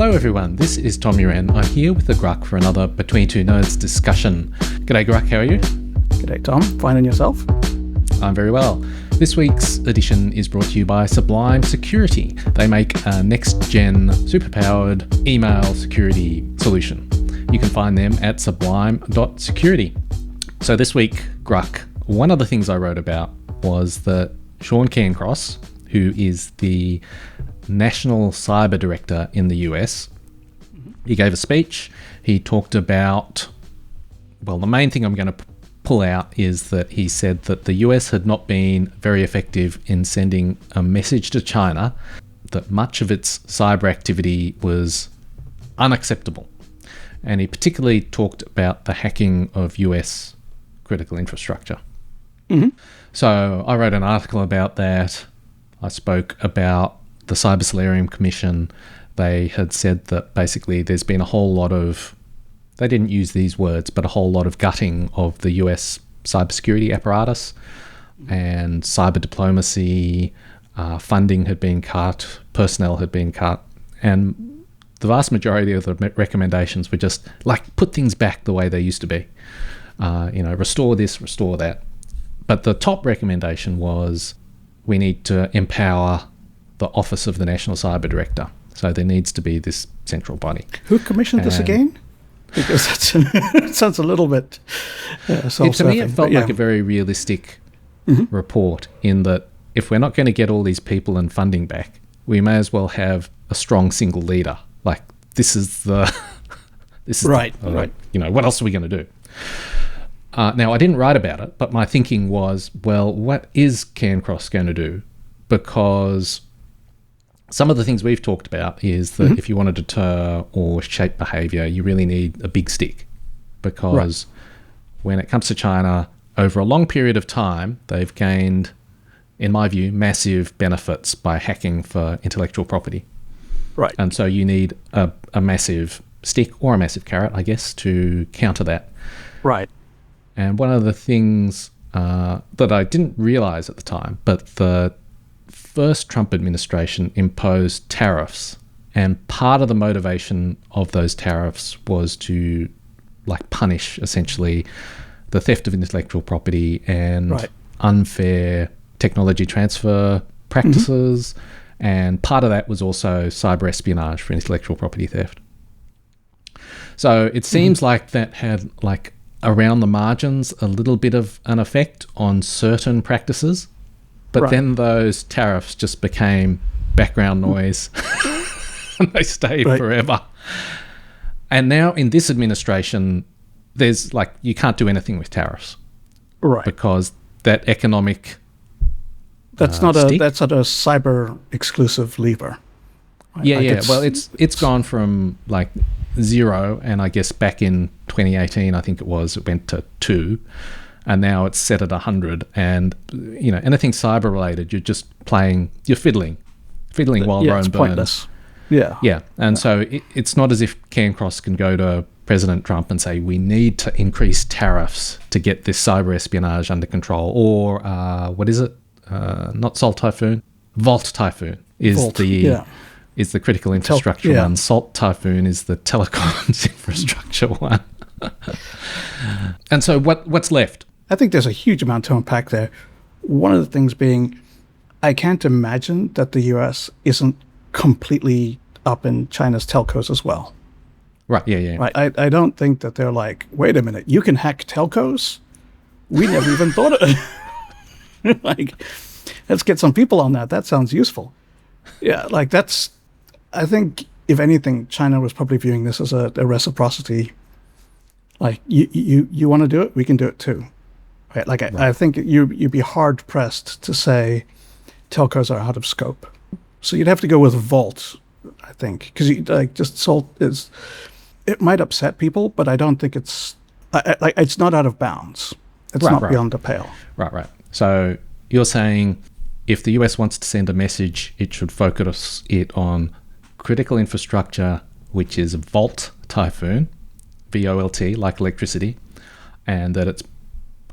Hello everyone, this is Tom Uren. I'm here with the Grugq for another Between Two Nerds discussion. G'day Grugq, how are you? G'day Tom, fine, and yourself? I'm very well. This week's edition is brought to you by Sublime Security. They make a next-gen, superpowered email security solution. You can find them at sublime.security. So this week, Grugq, one of the things I wrote about was that Sean Cairncross, who is the National Cyber Director in the US, he gave a speech. He talked about, well, the main thing I'm going to pull out is that he said that the US had not been very effective in sending a message to China that much of its cyber activity was unacceptable. And he particularly talked about the hacking of US critical infrastructure. Mm-hmm. So I wrote an article about that. I spoke about the Cyber Solarium Commission. They had said that basically there's been a whole lot of, they didn't use these words, but a whole lot of gutting of the US cybersecurity apparatus, and cyber diplomacy, funding had been cut, personnel had been cut, and the vast majority of the recommendations were just like put things back the way they used to be. Restore this, restore that. But the top recommendation was we need to empower the Office of the National Cyber Director. So there needs to be this central body. Who commissioned this again? Because that sounds a little bit self-serving. To me, it felt like a very realistic report in that if we're not going to get all these people and funding back, we may as well have a strong single leader. Like this is right. What else are we going to do? Now, I didn't write about it, but my thinking was, well, what is Cairncross going to do? Because some of the things we've talked about is that if you want to deter or shape behavior, you really need a big stick. Because when it comes to China, over a long period of time, they've gained, in my view, massive benefits by hacking for intellectual property. Right. And so you need a massive stick or a massive carrot, I guess, to counter that. Right. And one of the things that I didn't realize at the time, but the first Trump administration imposed tariffs, and part of the motivation of those tariffs was to punish essentially the theft of intellectual property and unfair technology transfer practices. And part of that was also cyber espionage for intellectual property theft. So it seems like that had around the margins a little bit of an effect on certain practices. But then those tariffs just became background noise and they stayed forever. And now in this administration, there's you can't do anything with tariffs. Right. Because that economic that's not a cyber exclusive lever. Right? Well, it's gone from zero, and I guess back in 2018, I think it went to 2. And now it's set at 100, and anything cyber related, you're just fiddling while Rome burns. Pointless. And so it's not as if Cairncross can go to President Trump and say we need to increase tariffs to get this cyber espionage under control, or what is it? Not Salt Typhoon, Volt Typhoon is the critical infrastructure one. Salt Typhoon is the telecoms infrastructure one. And so what's left? I think there's a huge amount to unpack there. One of the things being, I can't imagine that the US isn't completely up in China's telcos as well. Right, yeah. Right. I don't think that they're wait a minute, you can hack telcos? We never even thought of it. Let's get some people on that. That sounds useful. Yeah, I think, if anything, China was probably viewing this as a reciprocity. You want to do it, we can do it too. Right? I think you'd be hard pressed to say telcos are out of scope. So you'd have to go with Volt, I think, because just Salt is. It might upset people, but I don't think it's not out of bounds. It's not beyond the pale. Right. So you're saying if the US wants to send a message, it should focus it on critical infrastructure, which is Volt Typhoon, VOLT, like electricity, and that it's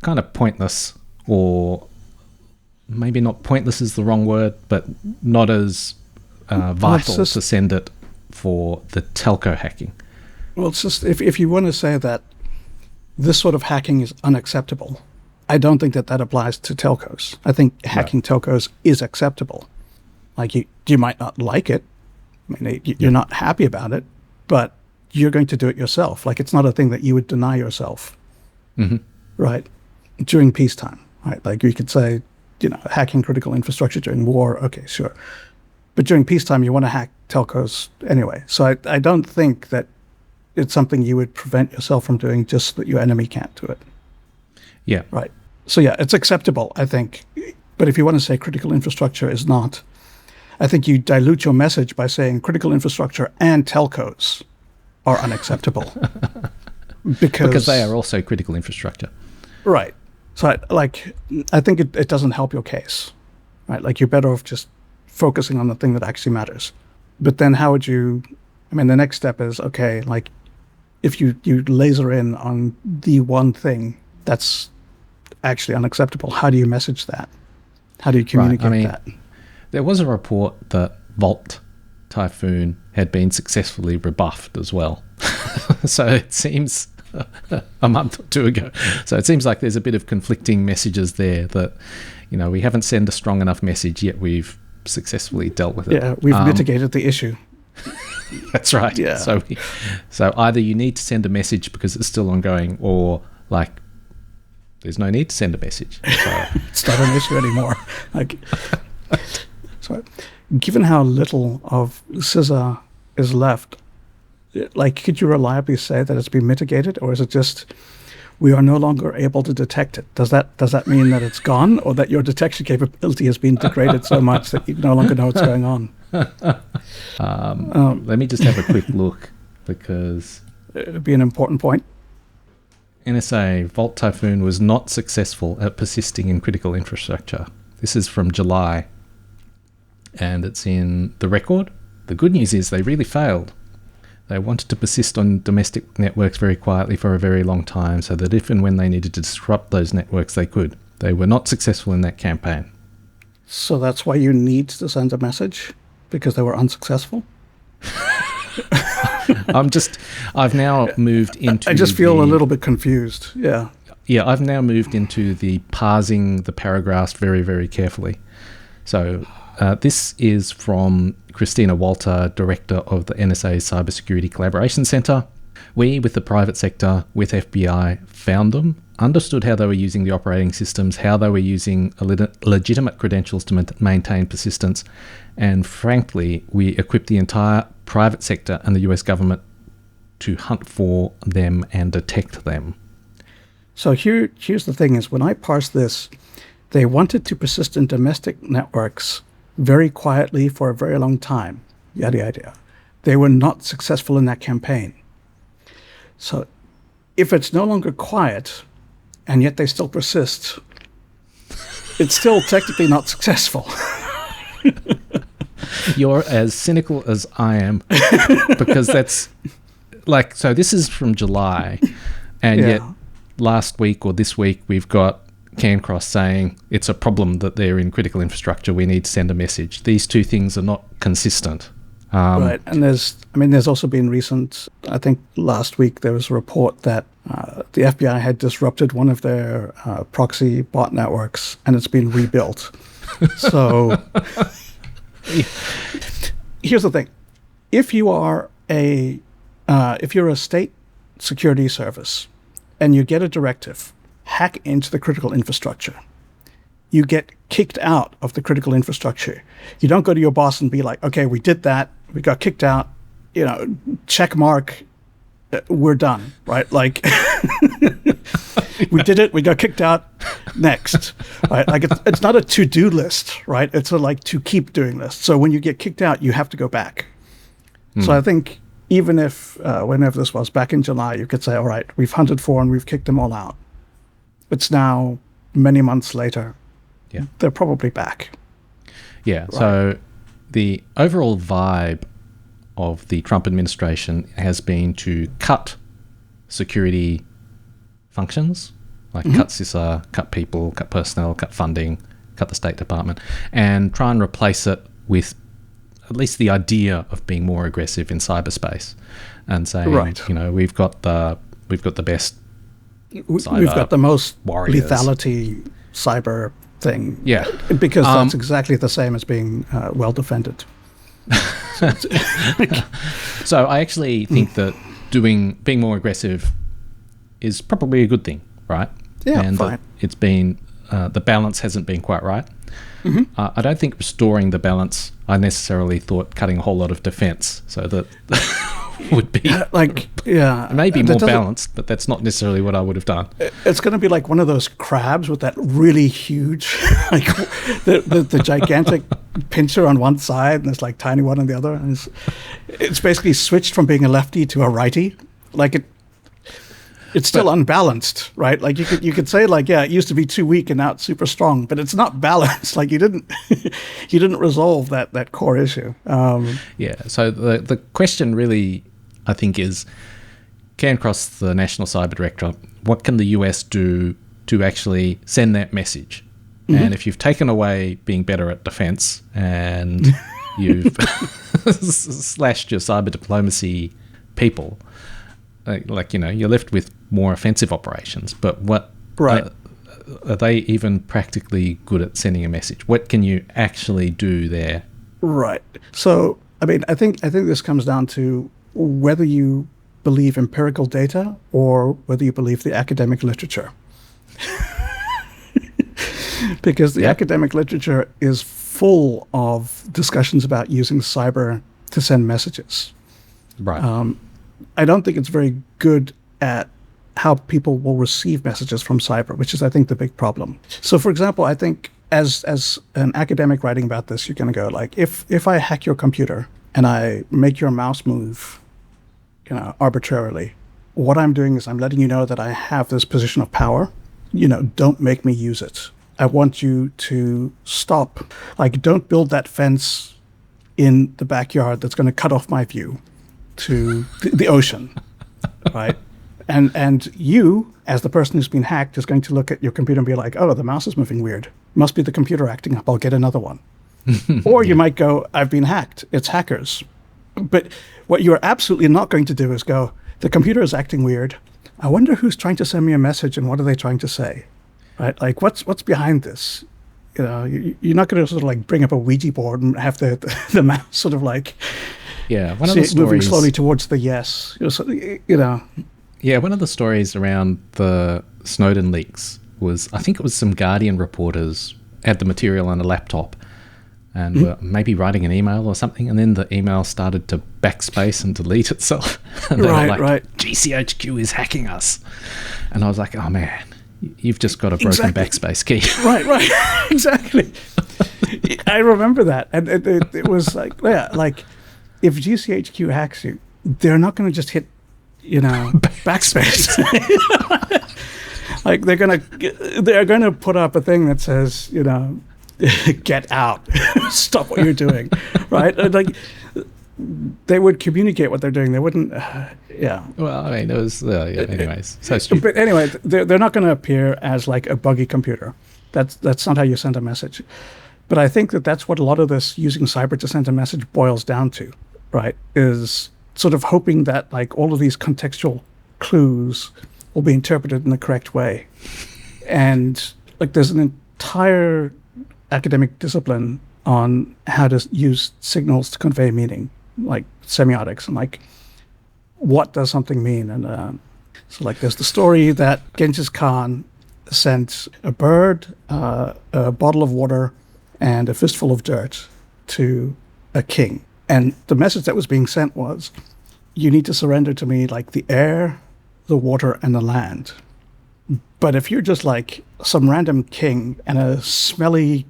kind of pointless, or maybe not pointless is the wrong word, but not as vital to send it for the telco hacking. Well, it's just if you want to say that this sort of hacking is unacceptable, I don't think that applies to telcos. I think hacking telcos is acceptable. Like you might not like it. I mean, you're not happy about it, but you're going to do it yourself. Like it's not a thing that you would deny yourself, right? During peacetime, right? Like you could say, hacking critical infrastructure during war. Okay, sure. But during peacetime, you want to hack telcos anyway. So I don't think that it's something you would prevent yourself from doing just so that your enemy can't do it. Yeah. Right. So yeah, it's acceptable, I think. But if you want to say critical infrastructure is not, I think you dilute your message by saying critical infrastructure and telcos are unacceptable. because they are also critical infrastructure. Right. So I think it doesn't help your case. Right. Like you're better off just focusing on the thing that actually matters. But then how would you, the next step is, okay, like if you laser in on the one thing that's actually unacceptable, how do you message that? How do you communicate that? There was a report that Volt Typhoon had been successfully rebuffed as well. So it seems a month or two ago. So it seems like there's a bit of conflicting messages there that, we haven't sent a strong enough message yet we've successfully dealt with it. Yeah, we've mitigated the issue. That's right. Yeah. So either you need to send a message because it's still ongoing, or like there's no need to send a message. So. It's not an issue anymore. So, given how little of scissor is left, could you reliably say that it's been mitigated, or is it just we are no longer able to detect it? Does that mean that it's gone, or that your detection capability has been degraded so much that you no longer know what's going on? Let me just have a quick look, because it would be an important point. NSA Volt Typhoon was not successful at persisting in critical infrastructure. This is from July, and it's in the record. The good news is they really failed. They wanted to persist on domestic networks very quietly for a very long time, so that if and when they needed to disrupt those networks, they could. They were not successful in that campaign. So that's why you need to send a message? Because they were unsuccessful? I've now moved into... I just feel a little bit confused, yeah. Yeah, I've now moved into the parsing the paragraphs very, very carefully. So this is from Christina Walter, Director of the NSA's Cybersecurity Collaboration Centre. We, with the private sector, with FBI, found them, understood how they were using the operating systems, how they were using legitimate credentials to maintain persistence, and frankly, we equipped the entire private sector and the US government to hunt for them and detect them. So here's the thing is, when I parse this, they wanted to persist in domestic networks very quietly for a very long time, yada yada. They were not successful in that campaign. So if it's no longer quiet, and yet they still persist, it's still technically not successful. You're as cynical as I am, because that's so this is from July, and yet last week or this week we've got Cancross saying it's a problem that they're in critical infrastructure, we need to send a message. These two things are not consistent. Right, and there's also been recent, I think last week there was a report that the FBI had disrupted one of their proxy bot networks, and it's been rebuilt. So here's the thing: if you're a state security service and you get a directive, hack into the critical infrastructure, you get kicked out of the critical infrastructure. You don't go to your boss and be like, okay, we did that, we got kicked out, check mark, we're done, right? Like, we did it, we got kicked out, next, right? Like, it's not a to-do list, right? It's a to keep doing list. So when you get kicked out, you have to go back. So I think even if, whenever this was, back in July, you could say, all right, we've hunted for and we've kicked them all out. It's now many months later. Yeah, they're probably back. Yeah, right. So the overall vibe of the Trump administration has been to cut security functions, like cut CISA, cut people, cut personnel, cut funding, cut the State Department, and try and replace it with at least the idea of being more aggressive in cyberspace and saying, Right. we've got the best We've got the most warriors. lethality cyber thing. Yeah. Because that's exactly the same as being well defended. So I actually think that being more aggressive is probably a good thing, right? Yeah, and fine. It's been the balance hasn't been quite right. I don't think restoring the balance, I necessarily thought cutting a whole lot of defense so that would be maybe more balanced, but that's not necessarily what I would have done. It's going to be like one of those crabs with that really huge, like the gigantic pincher on one side and this like tiny one on the other. And it's basically switched from being a lefty to a righty. Like it's still unbalanced, right? Like you could say like, yeah, it used to be too weak and now it's super strong, but it's not balanced. Like you didn't resolve that core issue. So the question really, I think, is CANCROSS, the National Cyber Directorate, what can the US do to actually send that message? And if you've taken away being better at defense and you've slashed your cyber diplomacy people, you're left with more offensive operations. But what are they even practically good at sending a message? What can you actually do there? Right. So, I mean, I think this comes down to whether you believe empirical data or whether you believe the academic literature. Because the academic literature is full of discussions about using cyber to send messages. Right. I don't think it's very good at how people will receive messages from cyber, which is, I think, the big problem. So, for example, I think as an academic writing about this, you're going to go like, if I hack your computer and I make your mouse move, arbitrarily, what I'm doing is I'm letting you know that I have this position of power. Don't make me use it. I want you to stop. Like, don't build that fence in the backyard that's going to cut off my view to the ocean, right? And you, as the person who's been hacked, is going to look at your computer and be like, oh, the mouse is moving weird. Must be the computer acting up. I'll get another one. Or you might go, I've been hacked. It's hackers. But what you're absolutely not going to do is go, the computer is acting weird. I wonder who's trying to send me a message and what are they trying to say, right? Like, what's behind this? You're not going to sort of like bring up a Ouija board and have the mouse sort of like... Yeah, one of the stories moving slowly towards the yes. Yeah, one of the stories around the Snowden leaks was, I think it was some Guardian reporters had the material on a laptop and were maybe writing an email or something, and then the email started to backspace and delete itself. And they were like, GCHQ is hacking us. And I was like, oh man, you've just got a broken backspace key. Right, exactly. I remember that. And it was like, yeah, like, if GCHQ hacks you, they're not going to just hit, backspace. Like they're gonna put up a thing that says, get out, stop what you're doing, right? Like they would communicate what they're doing. They wouldn't, yeah. Well, I mean, it was anyways. So stupid. But anyway, they're not going to appear as like a buggy computer. That's not how you send a message. But I think that's what a lot of this using cyber to send a message boils down to, right? Is sort of hoping that like all of these contextual clues will be interpreted in the correct way. And like there's an entire academic discipline on how to use signals to convey meaning, like semiotics, and like what does something mean. And so like there's the story that Genghis Khan sent a bird, a bottle of water, and a fistful of dirt to a king. And the message that was being sent was, you need to surrender to me like the air, the water, and the land. But if you're just like some random king and a smelly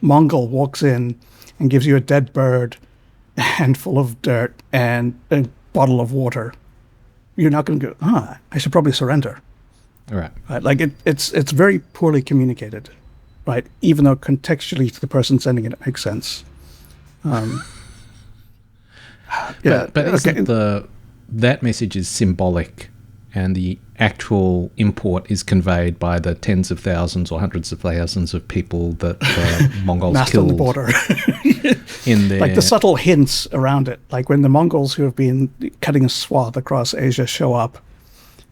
Mongol walks in and gives you a dead bird and full of dirt and a bottle of water, you're not going to go, I should probably surrender. Right. Like it's very poorly communicated, right? Even though contextually to the person sending it makes sense. Yeah, but isn't that message is symbolic, and the actual import is conveyed by the tens of thousands or hundreds of thousands of people that the Mongols massed killed on the border. in there. Like the subtle hints around it. Like when the Mongols who have been cutting a swath across Asia show up,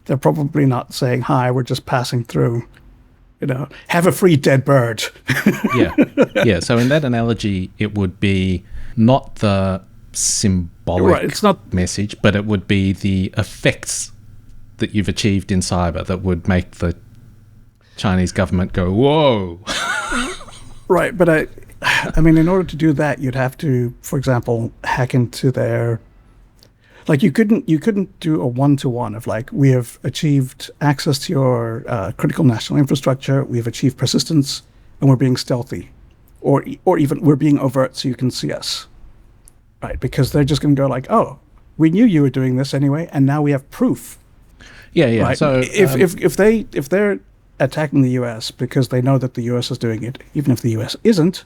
they're probably not saying, hi, we're just passing through. Have a free dead bird. Yeah. So in that analogy, it would be not the symbolic it's not message, but it would be the effects that you've achieved in cyber that would make the Chinese government go, whoa. Right, but I mean, in order to do that, you'd have to, for example, hack into their. Like you couldn't do a one-to-one of like, we have achieved access to your critical national infrastructure, we've achieved persistence, and we're being stealthy, or even we're being overt so you can see us, right? Because they're just going to go like, oh, we knew you were doing this anyway, and now we have proof. Yeah. Right? So if they're attacking the U.S. because they know that the U.S. is doing it, even if the U.S. isn't,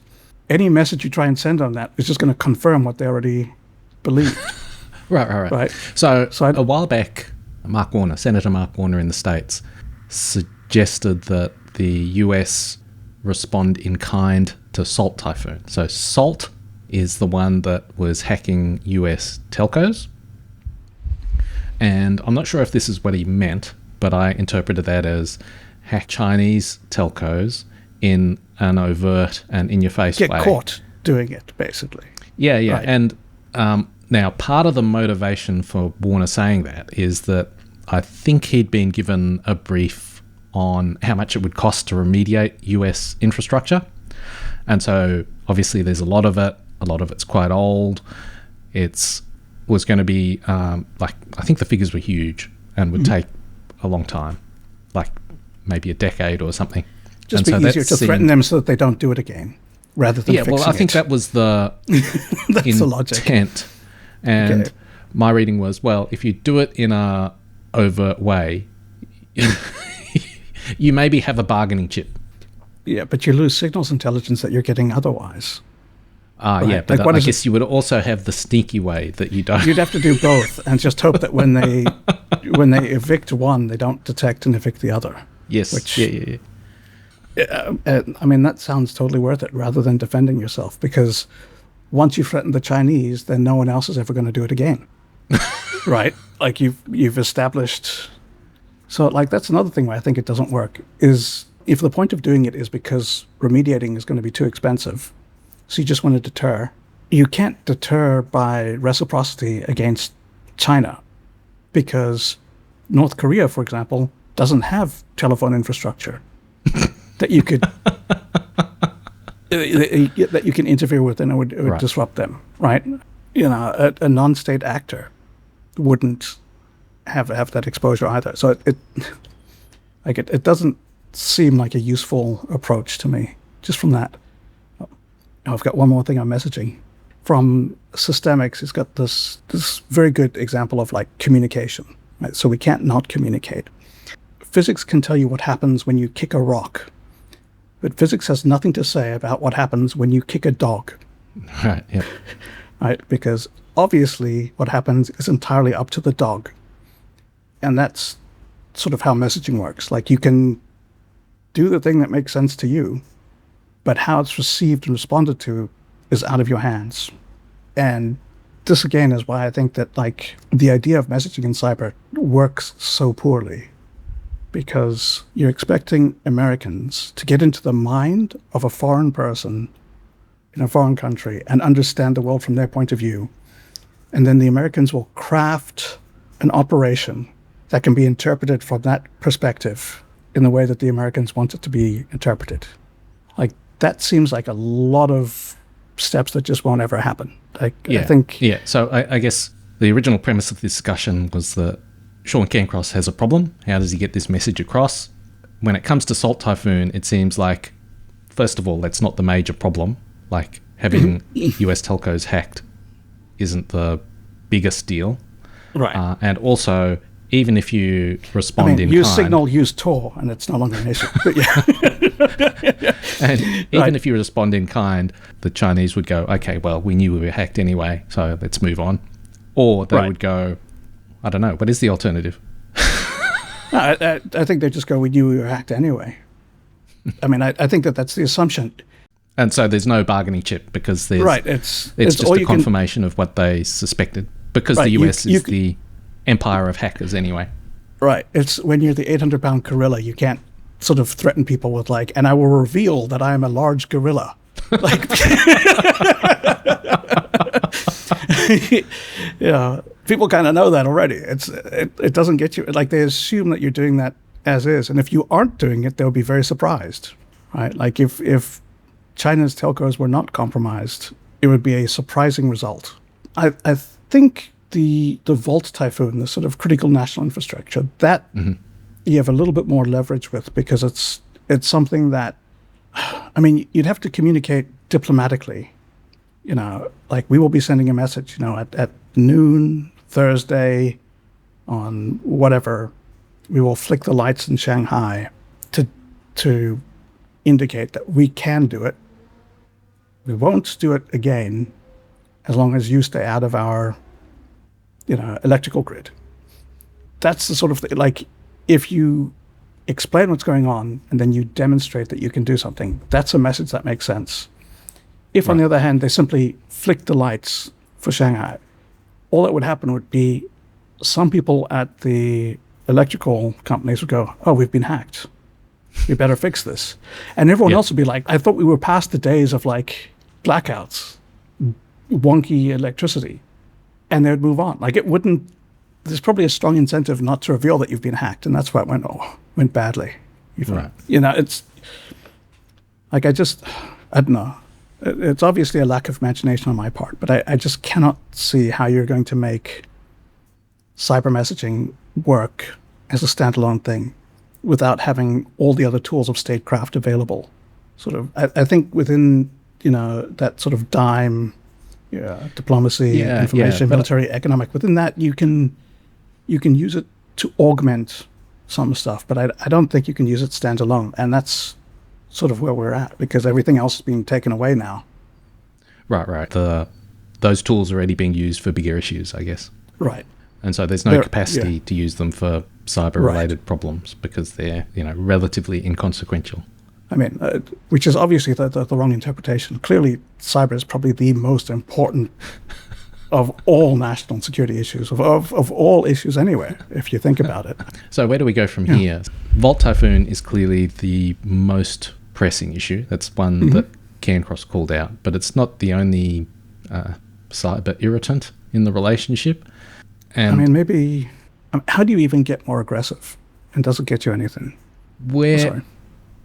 any message you try and send on that is just going to confirm what they already believed. Right. So a while back, Senator Mark Warner in the States suggested that the US respond in kind to Salt Typhoon. So Salt is the one that was hacking US telcos. And I'm not sure if this is what he meant, but I interpreted that as hack Chinese telcos in an overt and in-your-face way. Get caught doing it, basically. Yeah. Right. And now, part of the motivation for Warner saying that is that I think he'd been given a brief on how much it would cost to remediate US infrastructure. And so, obviously, there's a lot of it. A lot of it's quite old. It was going to be, I think the figures were huge and would take a long time, like maybe a decade or something. Just be easier to threaten them so that they don't do it again, rather than fixing it. I think that was the That's the logic. Intent. And my reading was, well, if you do it in a overt way, you maybe have a bargaining chip. Yeah, but you lose signals intelligence that you're getting otherwise. Right? Yeah, but I guess you would also have the sneaky way that you don't. You'd have to do both and just hope that when they evict one, they don't detect and evict the other. Yes. I mean, that sounds totally worth it rather than defending yourself, because once you threaten the Chinese, then no one else is ever going to do it again. Right? Like you've established. So like that's another thing why I think it doesn't work, is if the point of doing it is because remediating is going to be too expensive, so you just want to deter, you can't deter by reciprocity against China, because North Korea, for example, doesn't have telephone infrastructure that you could that you can interfere with, and it would disrupt them, right? A non-state actor wouldn't have that exposure either. So it doesn't seem like a useful approach to me, just from that. I've got one more thing on messaging. From Systemics, it's got this very good example of like communication, right? So we can't not communicate. Physics can tell you what happens when you kick a rock, but physics has nothing to say about what happens when you kick a dog. Right, yeah. Right, because obviously what happens is entirely up to the dog. And that's sort of how messaging works. Like you can do the thing that makes sense to you, but how it's received and responded to is out of your hands. And this again is why I think that like the idea of messaging in cyber works so poorly. Because you're expecting Americans to get into the mind of a foreign person in a foreign country and understand the world from their point of view. And then the Americans will craft an operation that can be interpreted from that perspective in the way that the Americans want it to be interpreted. Like, that seems like a lot of steps that just won't ever happen. I think... Yeah, so I guess the original premise of this discussion was that Sean Cairncross has a problem. How does he get this message across? When it comes to Salt Typhoon, it seems like, first of all, that's not the major problem. Like, having US telcos hacked isn't the biggest deal. Right. And also, even if you respond in use kind... Signal, use Tor, and it's no longer an issue. But yeah. And even if you respond in kind, the Chinese would go, okay, well, we knew we were hacked anyway, so let's move on. Or they would go... I don't know. What is the alternative? I think they just go, we knew we were hacked anyway. I mean, I think that's the assumption. And so there's no bargaining chip because there's right. It's just a confirmation of what they suspected because the US is the empire of hackers anyway. Right. It's when you're the 800-pound gorilla, you can't sort of threaten people with like, and I will reveal that I am a large gorilla. Like, yeah, people kind of know that already. It doesn't get you, like they assume that you're doing that as is. And if you aren't doing it, they'll be very surprised, right? Like if China's telcos were not compromised, it would be a surprising result. I think the Volt Typhoon, the sort of critical national infrastructure, that you have a little bit more leverage with because it's something that, I mean, you'd have to communicate diplomatically, you know, like we will be sending a message, you know, at noon Thursday on whatever, we will flick the lights in Shanghai to indicate that we can do it. We won't do it again as long as you stay out of our, you know, electrical grid. That's the sort of thing, like if you explain what's going on and then you demonstrate that you can do something, that's a message that makes sense. If, on the other hand, they simply flick the lights for Shanghai, all that would happen would be some people at the electrical companies would go, oh, we've been hacked. We better fix this. And everyone else would be like, I thought we were past the days of like blackouts, wonky electricity. And they would move on. Like it wouldn't, there's probably a strong incentive not to reveal that you've been hacked. And that's why it went badly. Right. You know, it's like, I don't know. It's obviously a lack of imagination on my part, but I just cannot see how you're going to make cyber messaging work as a standalone thing without having all the other tools of statecraft available. Sort of, I think within, you know, that sort of dime, diplomacy, information, military, economic, within that you can use it to augment some stuff, but I don't think you can use it standalone. And that's sort of where we're at because everything else is being taken away now. Right. Those tools are already being used for bigger issues, I guess. Right. And so there's no capacity to use them for cyber-related problems because they're, you know, relatively inconsequential. I mean, which is obviously the wrong interpretation. Clearly, cyber is probably the most important of all national security issues, of all issues anyway, if you think about it. So where do we go from here? Volt Typhoon is clearly the most pressing issue. That's one that Cairncross called out, but it's not the only cyber irritant in the relationship. And I mean, maybe, how do you even get more aggressive? And does it get you anything? Where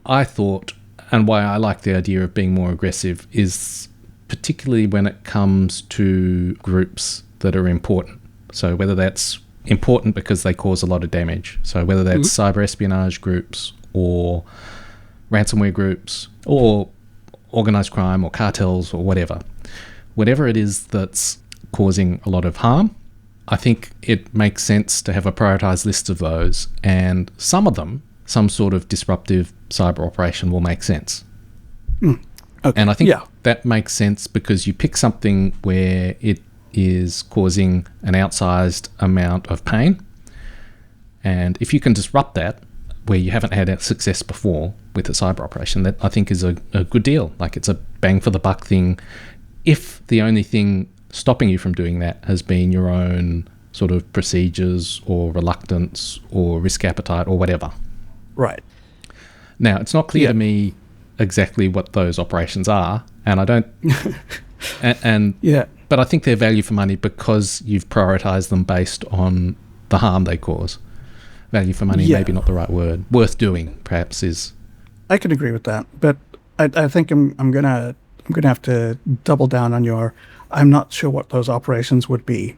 I thought, and why I like the idea of being more aggressive, is particularly when it comes to groups that are important. So whether that's important because they cause a lot of damage. So whether that's cyber espionage groups or ransomware groups or organized crime or cartels or whatever it is that's causing a lot of harm, I think it makes sense to have a prioritized list of those, and some of them, some sort of disruptive cyber operation will make sense. Okay. And I think that makes sense because you pick something where it is causing an outsized amount of pain, and if you can disrupt that where you haven't had success before with a cyber operation, that I think is a good deal. Like it's a bang for the buck thing. If the only thing stopping you from doing that has been your own sort of procedures or reluctance or risk appetite or whatever. Right. Now, it's not clear to me exactly what those operations are, and I don't but I think they're value for money because you've prioritized them based on the harm they cause. Value for money, maybe not the right word. Worth doing, perhaps, is. I can agree with that, but I think I'm gonna have to double down on your. I'm not sure what those operations would be,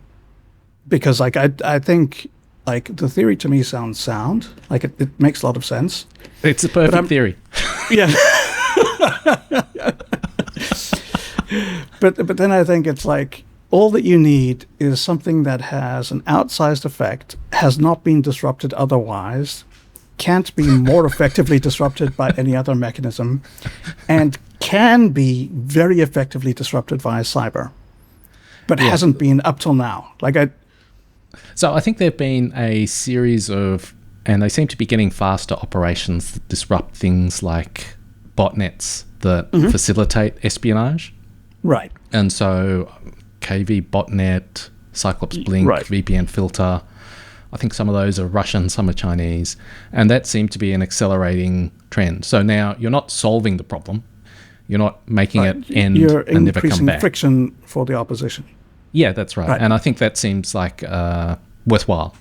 because like I think like the theory to me sounds sound, like it makes a lot of sense. It's a perfect theory. Yeah. But then I think it's like all that you need is something that has an outsized effect, has not been disrupted otherwise, can't be more effectively disrupted by any other mechanism, and can be very effectively disrupted via cyber, but hasn't been up till now. So I think there have been a series of, and they seem to be getting faster operations that disrupt things like botnets that facilitate espionage. Right. And so KV botnet, Cyclops Blink, VPN filter, I think some of those are Russian, some are Chinese. And that seemed to be an accelerating trend. So now you're not solving the problem. You're not making it end you're and never come increasing back. friction for the opposition. Yeah, that's right. And I think that seems like worthwhile.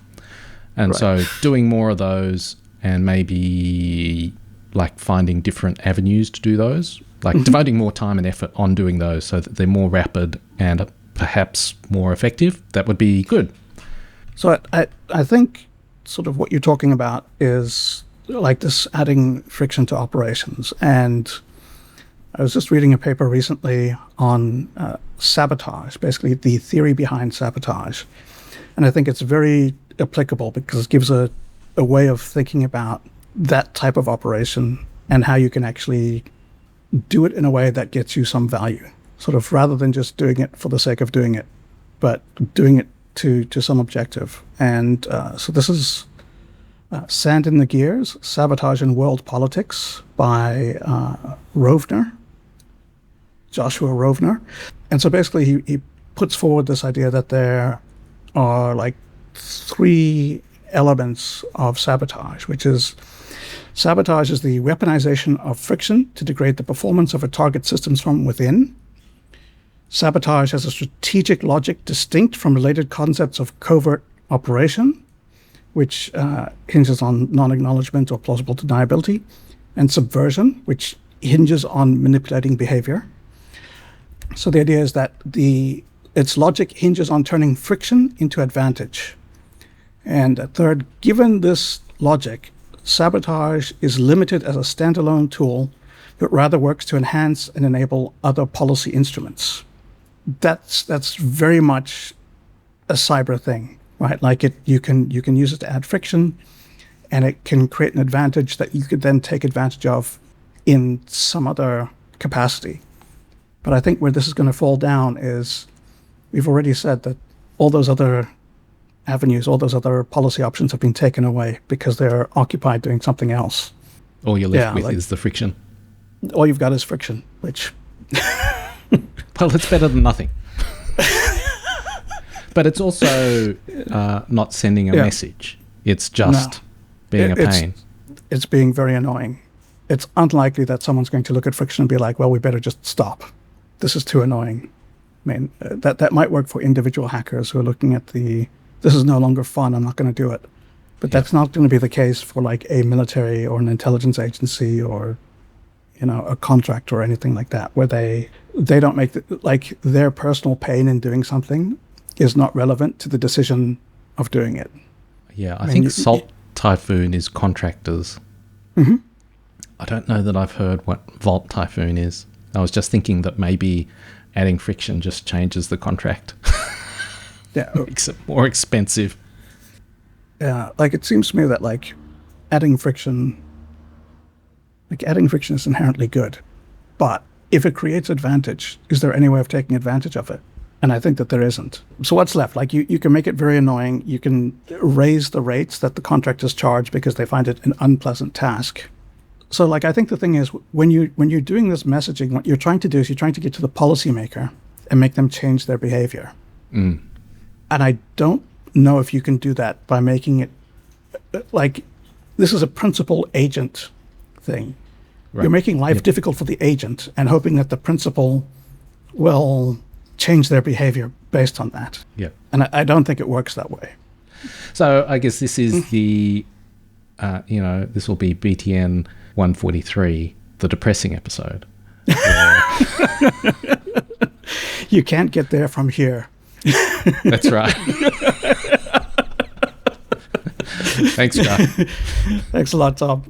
And so doing more of those and maybe like finding different avenues to do those, like devoting more time and effort on doing those so that they're more rapid and perhaps more effective, that would be good. So I think sort of what you're talking about is like this adding friction to operations. And I was just reading a paper recently on sabotage, basically the theory behind sabotage. And I think it's very applicable because it gives a way of thinking about that type of operation and how you can actually do it in a way that gets you some value, sort of rather than just doing it for the sake of doing it, but doing it to some objective. And so this is Sand in the Gears, Sabotage in World Politics by Joshua Rovner. And so basically he puts forward this idea that there are like 3 elements of sabotage, which is sabotage is the weaponization of friction to degrade the performance of a target systems from within. Sabotage has a strategic logic distinct from related concepts of covert operation, which hinges on non-acknowledgement or plausible deniability, and subversion, which hinges on manipulating behavior. So the idea is that its logic hinges on turning friction into advantage. And third, given this logic, sabotage is limited as a standalone tool, but rather works to enhance and enable other policy instruments. That's very much a cyber thing, right? Like you can use it to add friction, and it can create an advantage that you could then take advantage of in some other capacity. But I think where this is going to fall down is we've already said that all those other avenues, all those other policy options have been taken away because they're occupied doing something else. All you're left with is the friction. All you've got is friction, which... Well, it's better than nothing. But it's also not sending a message. It's just being a pain. It's being very annoying. It's unlikely that someone's going to look at friction and be like, well, we better just stop. This is too annoying. I mean, that might work for individual hackers who are looking at this is no longer fun, I'm not going to do it. But that's not going to be the case for like a military or an intelligence agency or, a contractor or anything like that, where they don't make their personal pain in doing something is not relevant to the decision of doing it. Yeah, I think Salt Typhoon is contractors. Mm-hmm. I don't know that I've heard what Vault Typhoon is. I was just thinking that maybe adding friction just changes the contract. Yeah. Makes it more expensive. Yeah, it seems to me that adding friction is inherently good. But if it creates advantage, is there any way of taking advantage of it? And I think that there isn't. So what's left? You can make it very annoying. You can raise the rates that the contractors charge because they find it an unpleasant task. So I think the thing is when you're doing this messaging, what you're trying to do is you're trying to get to the policymaker and make them change their behavior. Mm. And I don't know if you can do that by making it this is a principal agent thing. Right. You're making life difficult for the agent and hoping that the principal will change their behavior based on that. Yeah. And I don't think it works that way. So I guess this is the, this will be BTN 143, the depressing episode. You can't get there from here. That's right. Thanks, Grugq. Thanks a lot, Tom.